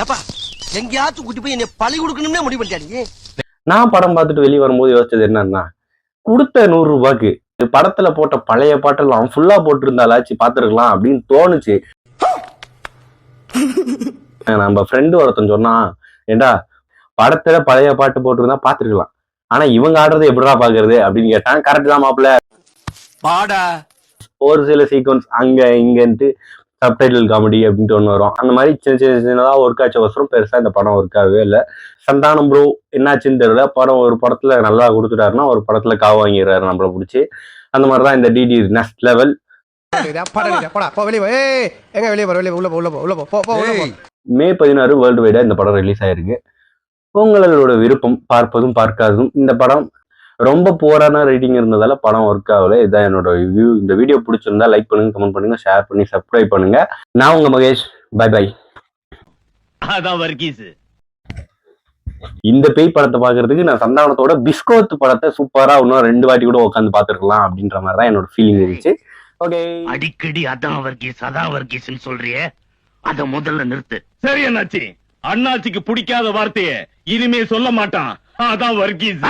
ஏப்பா எங்கேயாச்சும் கூட்டி போய் என்னை பழி கொடுக்கணும்னே முடிவு பண்ணிட்டியா நீ? நான் படம் பார்த்துட்டு வெளியே வரும்போது யோசிச்சது என்னன்னா, கொடுத்த 100 ரூபாய்க்கு படத்துல போட்ட பழைய பாட்டெல்லாம் ஃபுல்லா போட்டிருந்தாலாச்சு பாத்துருக்கலாம் அப்படின்னு தோணுச்சு. நம்ம ஃப்ரெண்டு ஒருத்தன் சொன்னா, ஏண்டா படத்துல பழைய பாட்டு போட்டிருந்தா பாத்துருக்கலாம், ஆனா இவங்க ஆடுறது எப்படிடா பாக்குறது அப்படின்னு கேட்டான். கரெக்ட் தான் மாப்பிள்ள. பாடா ஒரு சில சீக்வன்ஸ் அங்க இங்கன்ட்டு சப்டைட்டில் காமெடி அப்படின்ட்டு ஒன்று வரும். அந்த மாதிரி சின்னதா ஒர்க் ஆச்சு அவசரம், பெருசா இந்த படம் ஒர்க் ஆகவே இல்லை. சந்தானம் ப்ரோ என்னாச்சுன்னு தெரியல, படம் ஒரு படத்துல நல்லா கொடுத்துட்டாருன்னா ஒரு படத்துல காவு வாங்கிடுறாரு நம்மள பிடிச்சி. அந்த மாதிரிதான் இந்த டிடி நெக்ஸ்ட் லெவல். மே 16 வேர்ல்டு வைடா இந்த படம் ரிலீஸ் ஆயிருக்கு. உங்களோட விருப்பம், பார்ப்பதும் பார்க்காததும். இந்த படம் ரொம்ப போரான ரேட்டிங் இருந்ததால படம் ஒர்க் ஆகல. இதான் என்னோட ரிவ்யூ. இந்த வீடியோ பிடிச்சிருந்தா லைக் பண்ணுங்க, கமெண்ட் பண்ணுங்க, ஷேர் பண்ணி சப்ஸ்கிரைப் பண்ணுங்க. நான் உங்க மகேஷ். By by. இந்த பேய் படத்தை பாக்குறதுக்கு நான் சந்தானத்தோட பிஸ்கோத் படத்தை சூப்பரா இன்னும் 2 வாட்டி கூட உட்காந்து பாத்துருக்கலாம் அப்படின்ற மாதிரி தான் என்னோட ஃபீலிங் இருந்துச்சு. ஓகே, அடிக்கடி அதான் வர்கீஸ் அதான் வர்கீஸ்ன்னு சொல்றியே, அத முதல்ல நிறுத்து. சரி அண்ணாச்சி, அண்ணாச்சிக்கு பிடிக்காத வார்த்தையை இனிமே சொல்ல மாட்டான். அதான் வர்கீஸ்.